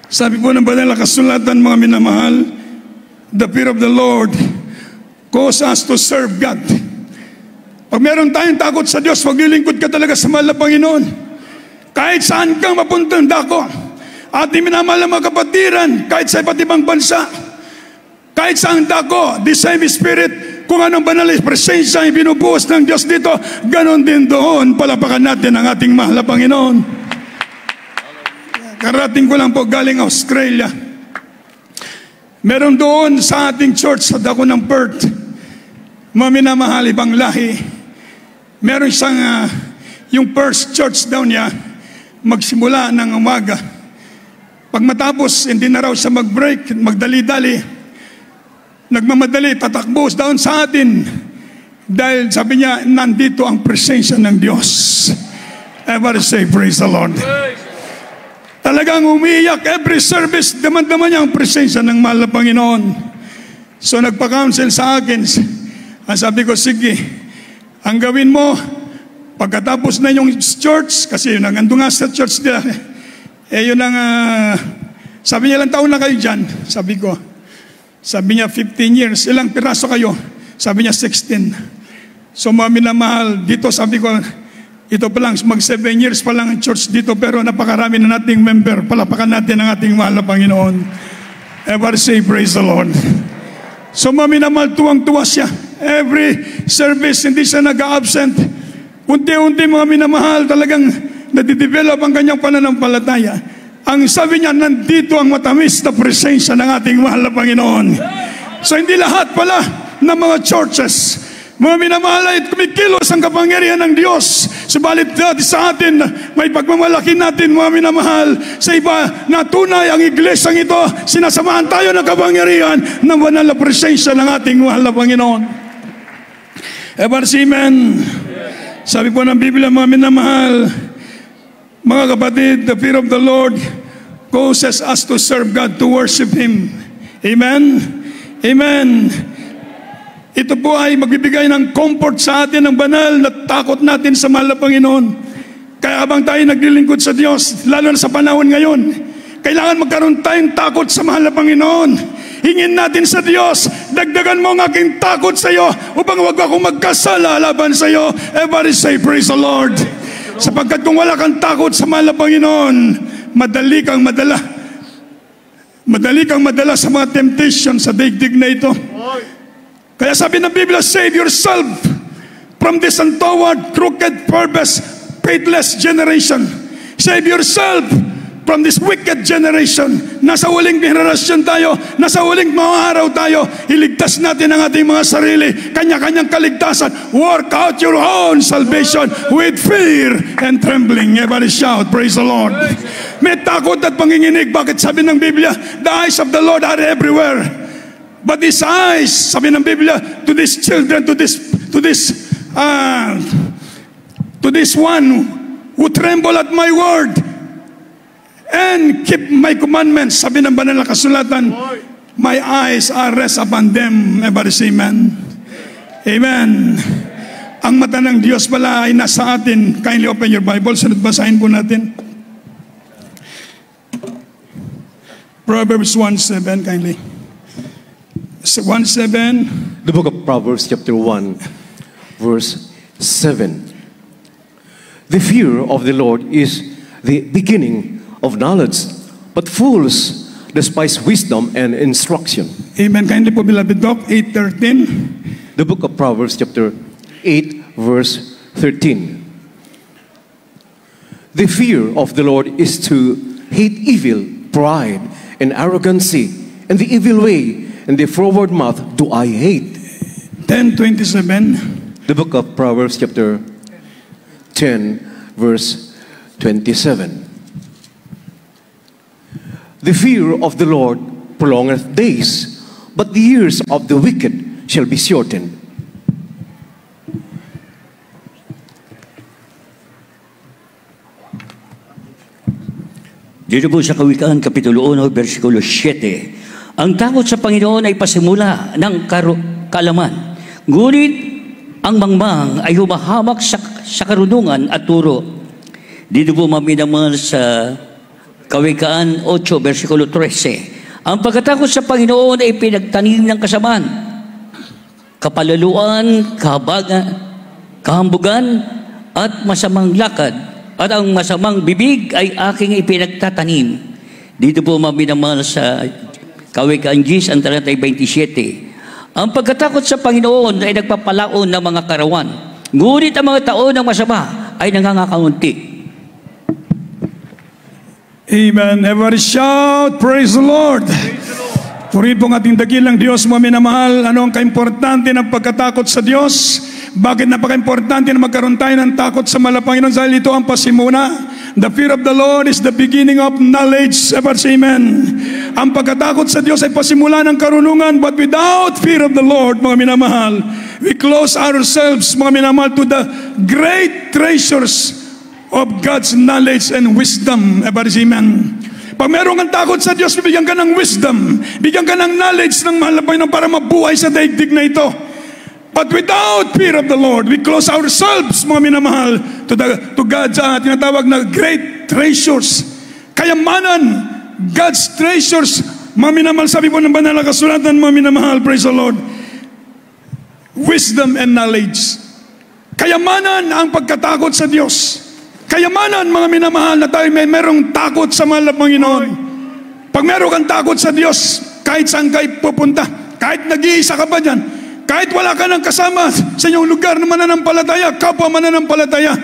Sabi po ng banal na kasulatan, mga minamahal, the fear of the Lord causes us to serve God. Pag meron tayong takot sa Diyos, maglilingkod ka talaga sa mahal na Panginoon. Kahit saan kang mapuntang dako, ating minamahal na mga kapatiran, kahit sa iba't ibang bansa, kahit saan dako, the same Spirit, kung anong banal na presensya ay binubuhos ng Diyos dito, ganon din doon, palapakan natin ang ating mahal na Panginoon. Karating ko lang po galing Australia. Meron doon sa ating church sa dako ng Perth, mga minamahal, ibang lahi. Meron siyang yung first church daw niya magsimula ng umaga. Pag matapos, hindi na raw siya mag-break, magdali-dali, nagmamadali, tatakbo doon sa atin dahil sabi niya, nandito ang presensya ng Diyos. Ever say, praise the Lord. Talagang umiiyak every service, daman-daman niya ang presensya ng mahal na Panginoon. So nagpa-counsel sa akin, sabi ko, sige, ang gawin mo, pagkatapos na yung church, kasi yun ang ando nga sa church nila, yun ang, sabi niya, ilang taon na kayo dyan? Sabi ko, sabi niya, 15 years. Ilang piraso kayo? Sabi niya, 16. So mga minamahal, dito sabi ko, ito pa lang, mag 7 years pa lang ang church dito, pero napakarami na nating member. Palapakan natin ang ating mahal na Panginoon. Ever say, praise the Lord. So maminamahal, tuwang-tuwa siya. Every service, hindi siya nag-absent. Unti-unti mga minamahal, talagang nadidevelop ang kanyang pananampalataya. Ang sabi niya, nandito ang matamis na presensya ng ating mahal na Panginoon. So hindi lahat pala ng mga churches, mga minamahal, ay kumikilos ang kapangyarihan ng Diyos. Subalit sa atin, may pagmamalaki natin, mga minamahal, sa iba na tunay ang iglesyang ito, sinasamahan tayo ng kapangyarihan ng banal na presensya ng ating mahal na Panginoon. Ever say amen. Sabi po ng Biblia, mga minamahal, mga kapatid, the fear of the Lord causes us to serve God, to worship Him. Amen? Amen. Ito po ay magbibigay ng comfort sa atin ng banal na takot natin sa mahal na Panginoon. Kaya habang tayo naglilingkod sa Diyos, lalo na sa panahon ngayon, kailangan magkaroon tayong takot sa mahal na Panginoon. Hingin natin sa Diyos, dagdagan mo ang aking takot sa iyo upang wag akong magkasala laban sa iyo. Everybody say, praise the Lord. Sapagkat kung wala kang takot sa mahal na Panginoon, madali kang madala sa mga temptation sa daigdig na ito. Kaya sabi ng Biblia, save yourself from this untoward, crooked, perverse, faithless generation. Save yourself from this wicked generation. Nasa huling generasyon tayo, nasa huling mga araw tayo, iligtas natin ang ating mga sarili, kanya-kanyang kaligtasan. Work out your own salvation with fear and trembling. Everybody shout, praise the Lord. May takot at panginginig. Bakit sabi ng Biblia, the eyes of the Lord are everywhere. But His eyes, sabi ng Biblia, to these children, to this one who tremble at my word and keep my commandments. Sabi ng banal na kasulatan, my eyes are rest upon them. Everybody say amen. Amen. Ang mata ng Diyos pala ay nasa atin. Kindly open your Bible. Sunod basahin po natin. Proverbs 1:7, kindly. 1:7. The book of Proverbs chapter 1 verse 7. The fear of the Lord is the beginning of knowledge, but fools despise wisdom and instruction. Amen. Kindly po, beloved Doc, 8:13. The book of Proverbs chapter 8 verse 13. The fear of the Lord is to hate evil, pride, and arrogancy, and the evil way, and the forward mouth do I hate. 10:27. The book of Proverbs chapter 10 verse 27. The fear of the Lord prolongeth days, but the years of the wicked shall be shortened. Dito po sa Kawikaan, Kapitulo 1, versikulo 7. Ang takot sa Panginoon ay pasimula ng kaalaman. Ngunit ang mangmang ay humahamak sa karunungan at turo. Dito po maminamahal sa Kawikaan 8, versikulo 13. Ang pagkatakot sa Panginoon ay pinagtanim ng kasamaan, kapalaluan, kahambugan, at masamang lakad. At ang masamang bibig ay aking ipinagtatanim. Dito po mabinamahal sa Kawikaan 10, ang talatay 27. Ang pagkatakot sa Panginoon ay nagpapalaon ng mga karawan. Ngunit ang mga taon ng masama ay nangangakaunti. Amen. Everybody shout, praise the Lord. Purihin po ang ating dakilang Diyos, mga minamahal. Ano ang kaimportante ng pagkatakot sa Diyos? Bakit napaka-importante na magkaroon tayo ng takot sa mahal na Panginoon? Dahil ito ang pasimuna. The fear of the Lord is the beginning of knowledge. Amen. Ang pagkatakot sa Diyos ay pasimula ng karunungan. But without fear of the Lord, mga minamahal, we close ourselves, mga minamahal, to the great treasures of God's knowledge and wisdom. Amen. Pag meron kang takot sa Diyos, bibigyan ka ng wisdom, bigyan ka ng knowledge ng mahal na Panginoon para mabuhay sa daigdig na ito. But without fear of the Lord, we close ourselves, mga minamahal, to God's tinatawag na great treasures. Kayamanan, God's treasures, mga minamahal, sabi po ng banal na kasulatan, mga minamahal, praise the Lord, wisdom and knowledge. Kayamanan ang pagkatakot sa Diyos. Kayamanan, mga minamahal, na tayo may merong takot sa mahal na Panginoon. Pag meron kang takot sa Diyos, kahit saan kayo pupunta, kahit nag-iisa ka pa dyan, kahit wala ka ng kasama sa inyong lugar na mananampalataya, kapwa mananampalataya,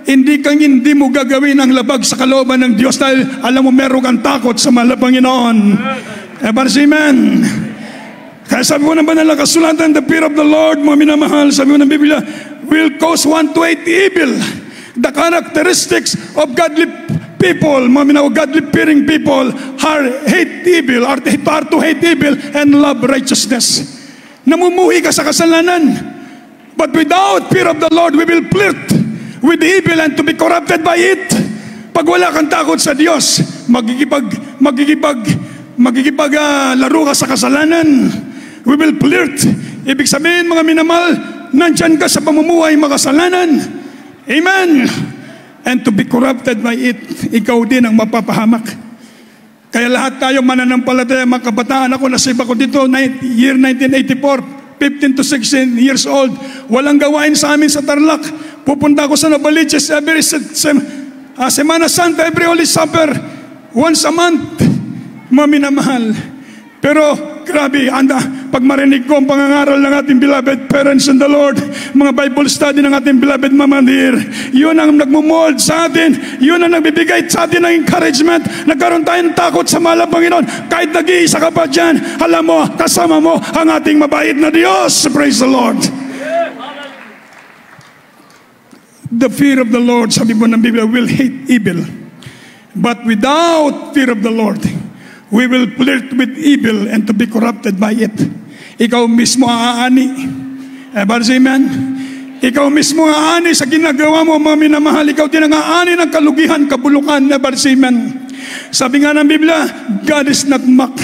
hindi mo gagawin ang labag sa kalooban ng Diyos dahil alam mo meron kang takot sa mahal na Panginoon. Amen. Kaya sabi mo ng banal na kasulatan, the fear of the Lord, mga minamahal, sabi mo ng Biblia, will cause one to hate evil. The characteristics of godly people, godly-fearing people, are hate evil, are to hate evil and love righteousness. Namumuhi ka sa kasalanan. But without fear of the Lord, we will flirt with evil and to be corrupted by it. Pag wala kang takot sa Diyos, laro ka sa kasalanan. We will flirt. Ibig sabihin, mga minamahal, nandyan ka sa pamumuhay makasalanan. Amen. And to be corrupted by it, ikaw din ang mapapahamak. Kaya lahat tayo mananampalataya, mga kabataan, ako nasib ako dito, year 1984, 15 to 16 years old. Walang gawain sa amin sa Tarlac. Pupunta ako sa Novaliches every Semana Santa, every Holy Supper, once a month. Mga minamahal. Pero grabe, pag marinig ko ang pangangaral ng ating beloved parents in the Lord, mga Bible study ng ating beloved Mama Dear, yun ang nagmumold sa atin, yun ang nagbibigay sa atin ng encouragement. Nagkaroon tayo ng takot sa mahal na Panginoon. Kahit nag-iisa ka pa dyan, alam mo, kasama mo ang ating mabait na Diyos. Praise the Lord. The fear of the Lord, sabi po ng Biblia, will hate evil. But without fear of the Lord, we will flirt with evil and to be corrupted by it. Ikaw mismo aani. Amen. Ikaw mismo aani sa ginagawa mo, mga minamahal. Ikaw din ang aani ng kalugihan, kabulukan. Amen. Sabi nga ng Biblia, God is not mocked.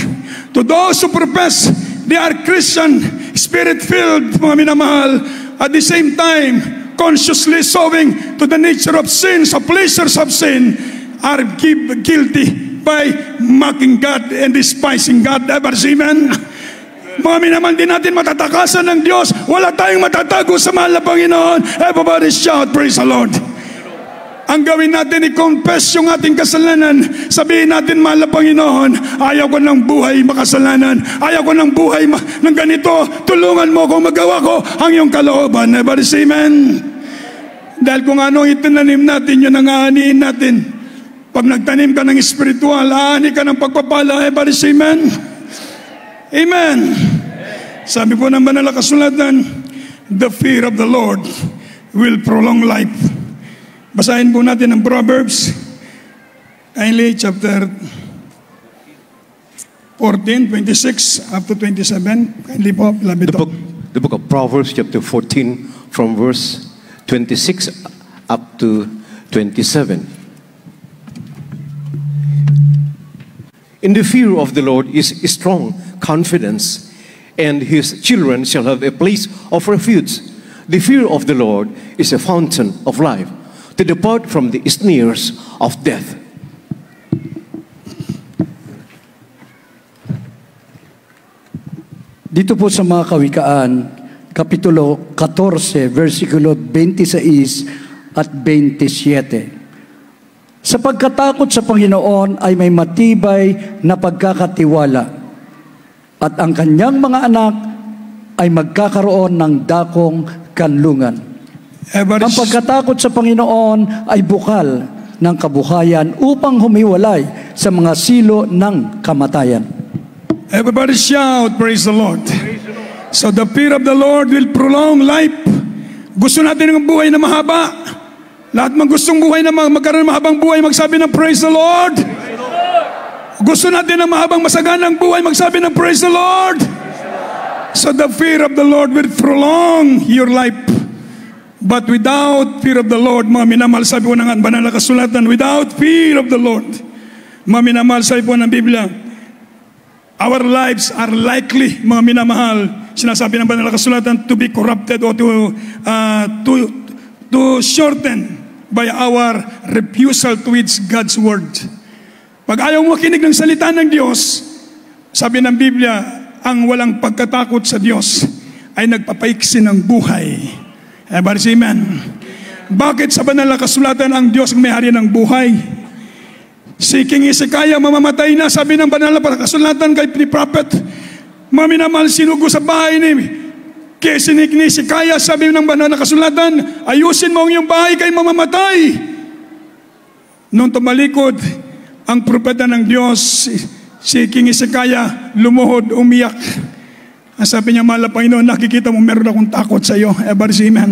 To those who profess they are Christian, Spirit-filled, mga minamahal, at the same time, consciously sowing to the nature of sin, sa pleasures of sin, are guilty by mocking God and despising God. Amen. Mga minamahal, din natin matatakasan ng Diyos. Wala tayong matatago sa mahal na Panginoon. Everybody shout, praise the Lord. Ang gawin natin, i-confess yung ating kasalanan. Sabihin natin, mahal na Panginoon, ayaw ko ng buhay makasalanan. Ayaw ko ng buhay ng ganito. Tulungan mo kung magawa ko ang iyong kalooban. Everybody say amen. Dahil kung anong itinanim natin, yun ang aaniin natin. Pag nagtanim ka ng spiritual, aani ka ng pagpapala. Everybody say amen. Amen. Sabi po ng banal na kasulatan, the fear of the Lord will prolong life. Basahin po natin ang Proverbs, kindly, chapter 14, 26 up to 27. Kindly po, The book of Proverbs, chapter 14, from verse 26 up to 27. In the fear of the Lord is strong confidence, and his children shall have a place of refuge. The fear of the Lord is a fountain of life, to depart from the snares of death. Dito po sa mga kawikaan, Kapitulo 14, versikulo 26 at 27. Sa pagkatakot sa Panginoon ay may matibay na pagkakatiwala, at ang kanyang mga anak ay magkakaroon ng dakong kanlungan. Ang pagkatakot sa Panginoon ay bukal ng kabuhayan upang humiwalay sa mga silo ng kamatayan. Everybody shout, praise the Lord. So the fear of the Lord will prolong life. Gusto natin ng buhay na mahaba. Lahat mang gustong buhay na magkaroon ng mahabang buhay, magsabi ng praise the Lord. Gusto natin ng mahabang masaganang buhay, magsabi ng praise the Lord. So the fear of the Lord will prolong your life. But without fear of the Lord, mga minamahal, sabi po ng banal na kasulatan, without fear of the Lord, mga minamahal, sabi po ng Biblia, our lives are likely, mga minamahal, sinasabi ng banal na kasulatan, to be corrupted or to shorten by our refusal to eat God's word. Pag ayaw mo makinig ng salita ng Diyos, sabi ng Biblia, ang walang pagkatakot sa Diyos ay nagpapaiksi ng buhay. Everybody say amen. Bakit sa banal na kasulatan ang Diyos ang may-ari ng buhay? Si King Hezekiah mamamatay na, sabi ng banal na kasulatan kay ni prophet, maminamahal, sinugo sa bahay ni Hezekiah, sabi ng banal na kasulatan, ayusin mo ang iyong bahay kay mamamatay. Nung tumalikod ang propeta ng Diyos, si King Hezekiah lumuhod, umiyak. Sabi niya, mahal na Panginoon, nakikita mo meron akong takot sa iyo. Everybody say amen.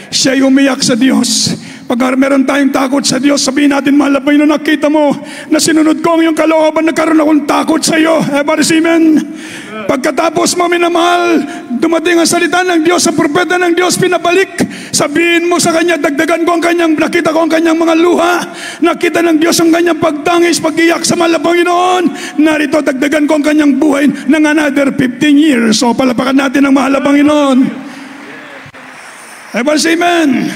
Siya'y umiyak sa Diyos. Pag meron tayong takot sa Diyos, sabihin natin, mahal na Panginoon, nakita mo na sinunod ko ang iyong kalooban, nagkaroon akong takot sa iyo. Everybody say amen. Pagkatapos mo, minamahal, dumating ang salita ng Diyos, ang propeta ng Diyos, pinabalik. Sabihin mo sa kanya, dagdagan ko ang kanyang, nakita ko ang kanyang mga luha. Nakita ng Diyos ang kanyang pagtangis, pag-iyak sa mahal na Panginoon. Narito, dagdagan ko ang kanyang buhay ng another 15 years. So, palapakan natin ang mahal na Panginoon. Everybody say amen.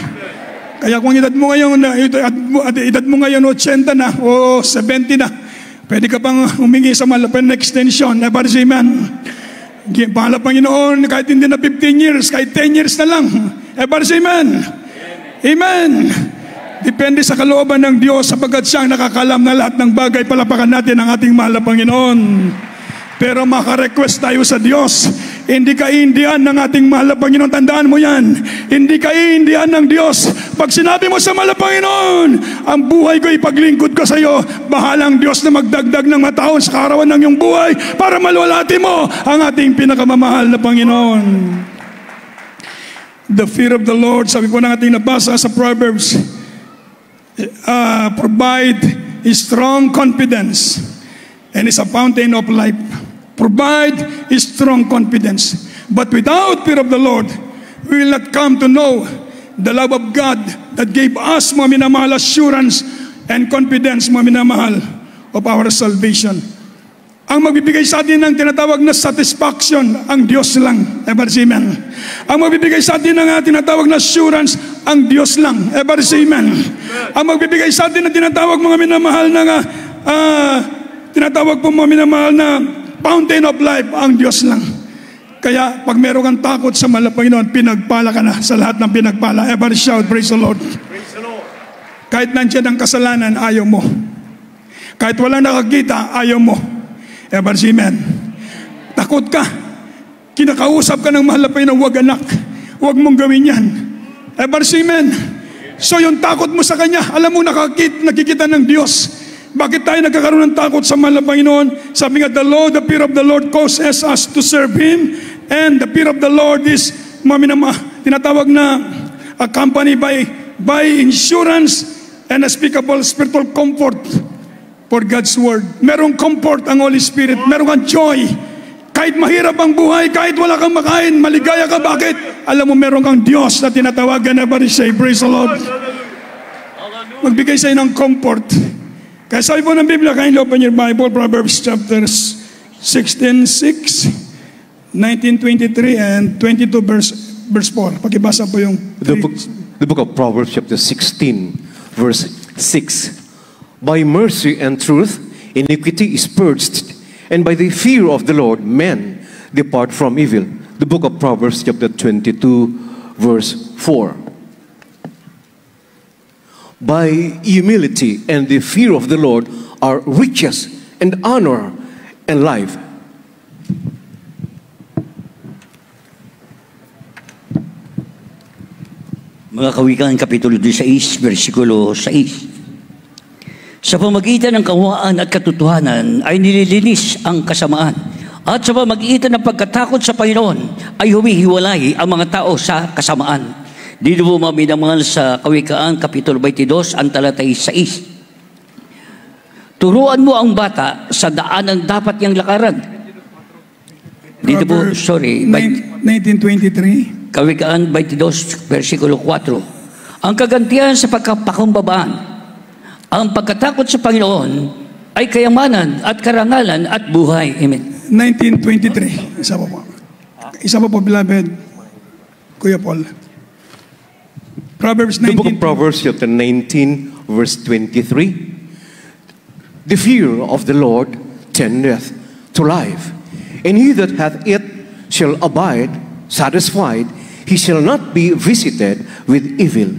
Kaya kung edad mo ngayon 80 na o 70 na, pwede ka pang humingi sa malapan na extension. Everybody say amen. Pangalan Panginoon, kahit hindi na 15 years, kahit 10 years na lang. Everybody say amen. Amen. Depende sa kalooban ng Diyos, sapagkat siyang nakakalam na lahat ng bagay. Palapakan natin ang ating mahal na Panginoon. Pero maka-request tayo sa Diyos. Hindi ka-iindihan ng ating mahal na Panginoon. Tandaan mo yan. Hindi ka-iindihan ng Diyos. Pag sinabi mo sa mahal na Panginoon, ang buhay ko ipaglingkod ko sa iyo, bahalang Diyos na magdagdag ng mataon sa kaarawan ng iyong buhay para maluwalhati mo ang ating pinakamamahal na Panginoon. The fear of the Lord, sabi po ng ating nabasa sa Proverbs, provide a strong confidence and is a fountain of life. Provide a strong confidence. But without fear of the Lord, we will not come to know the love of God that gave us, mga minamahal, assurance and confidence, mga minamahal, of our salvation. Ang magbibigay sa atin ng tinatawag na satisfaction, ang Diyos lang. Everybody say amen. Ang magbibigay sa atin ng tinatawag na assurance, ang Diyos lang. Everybody say amen. Ang magbibigay sa atin ng tinatawag, mga minamahal, na tinatawag po, mga minamahal, na fountain of life, ang Diyos lang. Kaya pag meron kang takot sa mahal na Panginoon, pinagpala ka na sa lahat ng pinagpala. Everybody shout, praise the Lord. Praise the Lord. Kahit nandiyan ang kasalanan, ayaw mo. Kahit walang nakakita, ayaw mo. Everybody say amen. Takot ka. Kinakausap ka ng mahal na Panginoon, huwag anak. Huwag mong gawin yan. Everybody say amen. So yung takot mo sa Kanya, alam mo nakikita ng Diyos. Bakit tayo nagkakaroon ng takot sa mahal na Panginoon? Sabi nga, the fear of the Lord causes us to serve Him, and the fear of the Lord is tinatawag na accompanied by insurance and unspeakable spiritual comfort for God's Word. Merong comfort ang Holy Spirit, merong kang joy. Kahit mahirap ang buhay, kahit wala kang makain, maligaya ka. Bakit? Alam mo, merong kang Diyos na tinatawagan. Everybody say, praise the Lord. Magbigay sa'yo ng comfort. Kaya sabi po ng Biblia, kindly open your Bible, Proverbs chapter 16:6, 19:23, and 22 verse 4. Pakibasa po yung The book of Proverbs chapter 16, verse 6. By mercy and truth, iniquity is purged, and by the fear of the Lord, men depart from evil. The book of Proverbs chapter 22 verse 4. By humility and the fear of the Lord are riches and honor and life. Mga Kawikaan, Kapitulo 16, versikulo 6. Sa pamagitan ng kawaan at katotohanan ay nililinis ang kasamaan. At sa pamagitan ng pagkatakot sa Panginoon ay humihiwalay ang mga tao sa kasamaan. Dito po maminamahal sa Kawikaan, Kapitulo 22, ang talatay 6. Turuan mo ang bata sa daan ang dapat niyang lakaran. Dito po, 1923. Kawikaan 22, versikulo 4. Ang kagantihan sa pagkapakumbabaan, ang pagkatakot sa Panginoon ay kayamanan at karangalan at buhay. Amen. 1923. Isa pa po. Isa pa po, beloved. Kuya Paul. Proverbs 19. The book of Proverbs chapter 19 verse 23. The fear of the Lord tendeth to life, and he that hath it shall abide satisfied. He shall not be visited with evil.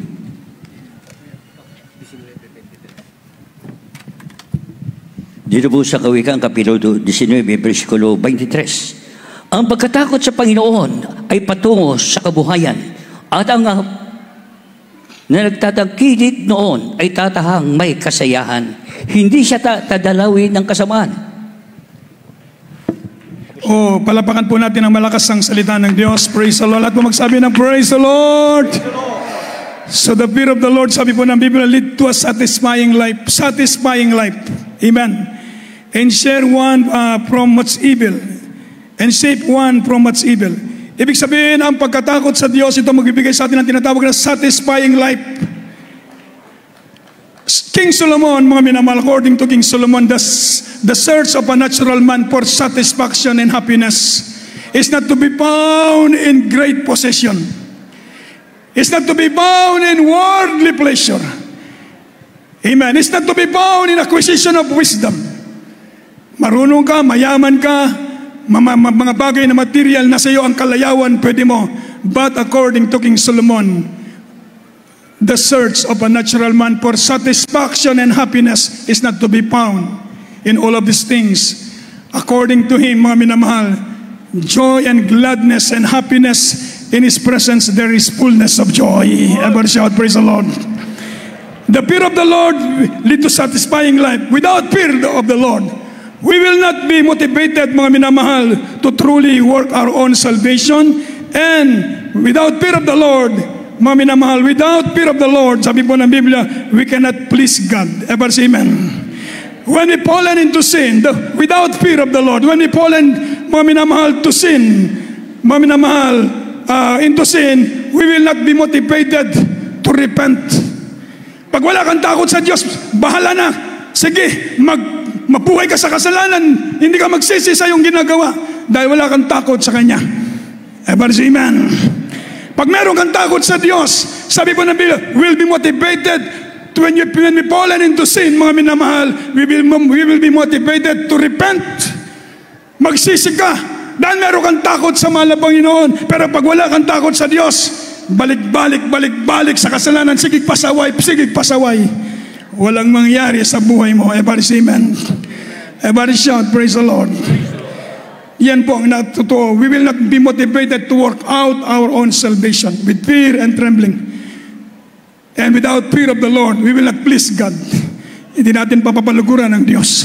Dito po sa Kawikaan, Kapitulo 19, versikulo 23. Ang pagkatakot sa Panginoon ay patungo sa kabuhayan, at ang na nagtatangkilik noon ay tatahang may kasayahan. Hindi siya tadalawin ng kasamaan. Palapakan po natin ang malakas ang salita ng Diyos. Praise the Lord. At po magsabi ng praise the Lord. So the fear of the Lord, sabi po ng Biblia, lead to a satisfying life. Satisfying life. Amen. And share one from what's evil. And save one from what's evil. Ibig sabihin, ang pagkatakot sa Diyos, ito magbibigay sa atin ang tinatawag na satisfying life. King Solomon, mga minamahal, according to King Solomon, the search of a natural man for satisfaction and happiness is not to be found in great possession. It's not to be found in worldly pleasure. Amen. It's not to be found in acquisition of wisdom. Marunong ka, mayaman ka, mga bagay na material na sa iyo ang kalayawan, pwede mo. But according to King Solomon, the search of a natural man for satisfaction and happiness is not to be found in all of these things. According to him, mga minamahal, joy and gladness and happiness in his presence, there is fullness of joy. Ever shout, praise the Lord. The fear of the Lord lead to satisfying life. Without fear of the Lord, we will not be motivated, mga minamahal, to truly work our own salvation. And without fear of the Lord, mga minamahal, without fear of the Lord, sabi po ng Biblia, we cannot please God. Ever say amen. When we fallen into sin, without fear of the Lord, when we fallen, mga minamahal, to sin, mga minamahal, into sin, we will not be motivated to repent. Pag wala kang takot sa Diyos, bahala na. Sige, mabuhay ka sa kasalanan, hindi ka magsisi sa iyong ginagawa dahil wala kang takot sa Kanya. Ever say amen. Pag meron kang takot sa Diyos, sabi po ng Biblia, we'll be motivated when we fallen into sin, mga minamahal, we will be motivated to repent. Magsisi ka dahil meron kang takot sa mahal na Panginoon. Pero pag wala kang takot sa Diyos, balik-balik sa kasalanan, sigig pasaway. Walang mangyari sa buhay mo. Everybody say amen. Everybody shout, praise the Lord. Yan po ang natutuo. We will not be motivated to work out our own salvation with fear and trembling. And without fear of the Lord, we will not please God. Hindi natin papapaluguran ng Diyos.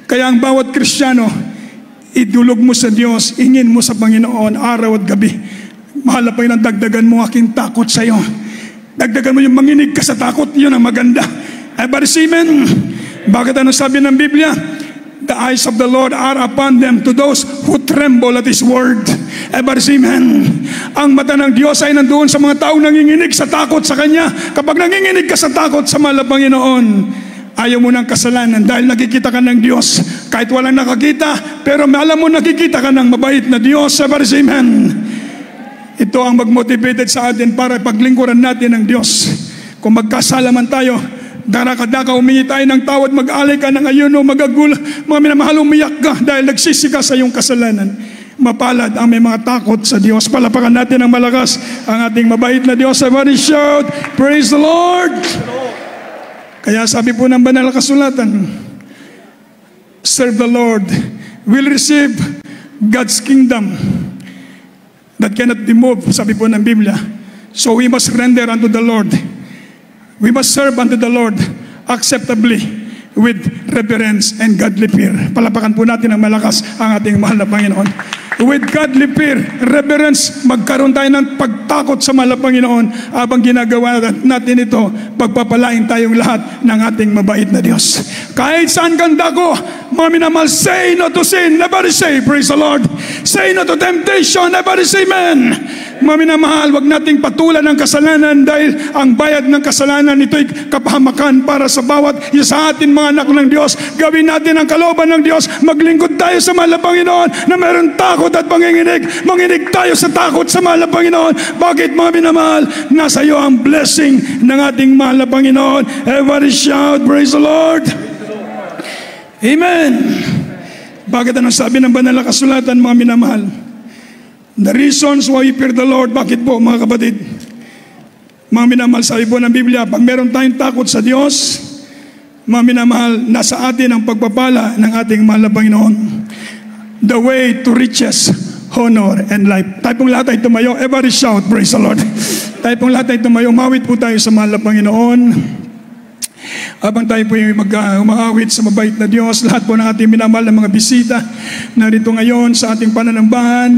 Kaya ang bawat Kristiyano, idulog mo sa Diyos, ingin mo sa Panginoon araw at gabi. Mahal pa yun ang dagdagan mo aking takot sa iyo. Dagdagan mo yung manginig ka sa takot, yun ang maganda. Everybody say amen. Bakit ano sabi ng Biblia? The eyes of the Lord are upon them, to those who tremble at His word. Ever say amen. Ang mata ng Diyos ay nandoon sa mga taong nanginginig sa takot sa Kanya. Kapag nanginginig ka sa takot sa mahal na Panginoon, ayaw mo ng kasalanan dahil nakikita ka ng Diyos. Kahit walang nakakita, pero alam mo nakikita ka ng mabait na Diyos. Ever say amen. Ito ang mag-motivated sa atin para paglingkuran natin ng Diyos. Kung magkasala man tayo, darakadaka, humingi tayo ng tawad, mag-alay ka ng ayuno, magagula, mga minamahal, umiyak ka dahil nagsisi ka sa iyong kasalanan. mapalad ang may mga takot sa Diyos. Palapakan natin ng malakas ang ating mabait na Diyos. Everybody shout, praise the Lord! Kaya sabi po ng banal na kasulatan, serve the Lord, will receive God's kingdom that cannot be moved, sabi po ng Biblia. So we must render unto the Lord. We must serve unto the Lord acceptably with reverence and godly fear. Palapakan po natin ng malakas ang ating mahal na Panginoon. With godly fear, reverence, magkaroon tayo ng pagtakot sa mahal na Panginoon. Habang ginagawa natin ito, pagpapalain tayong lahat ng ating mabait na Diyos. Kahit saan kang dako, mga minamahal, say no to sin. Everybody say, praise the Lord. Say no to temptation. Everybody say, amen. Mga minamahal, wag nating patulan ng kasalanan dahil ang bayad ng kasalanan ito'y kapahamakan para sa bawat isa sa atin mga anak ng Diyos. Gawin natin ang kalooban ng Diyos. Maglingkod tayo sa mahal na Panginoon na meron takot at panginginig. Manginig tayo sa takot sa mahal na Panginoon. Bakit mga minamahal? Nasa iyo ang blessing ng ating mahal na Panginoon. Everybody shout, praise the Lord. Amen. Bakit anong sabi ng banal na kasulatan mga minamahal? The reasons why we fear the Lord. Bakit po mga kapatid? Mga minamahal, sabi po ng Biblia, pag meron tayong takot sa Diyos, mga minamahal, nasa atin ang pagpapala ng ating mahal na Panginoon. The way to riches, honor, and life. Tayo pong lahat ay tumayo. Everybody shout, praise the Lord. Tayo pong lahat ay tumayo. Mawit po tayo sa mahal na Panginoon. Habang tayo po yung umawit sa mabait na Diyos, lahat po ng ating minamahal na mga bisita narito ngayon sa ating pananambahan,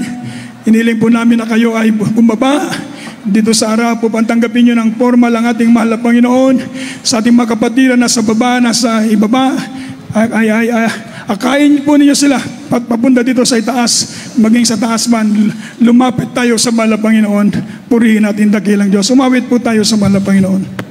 iniling po namin na kayo ay bumaba dito sa harap po, tanggapin nyo ng formal ang ating mahal na Panginoon. Sa ating mga kapatiran na sa baba, nasa ibaba, akain po ninyo sila papunta dito sa itaas. Maging sa taas man, lumapit tayo sa mahal na Panginoon. Purihin natin dakilang Diyos. Umawit po tayo sa mahal na Panginoon.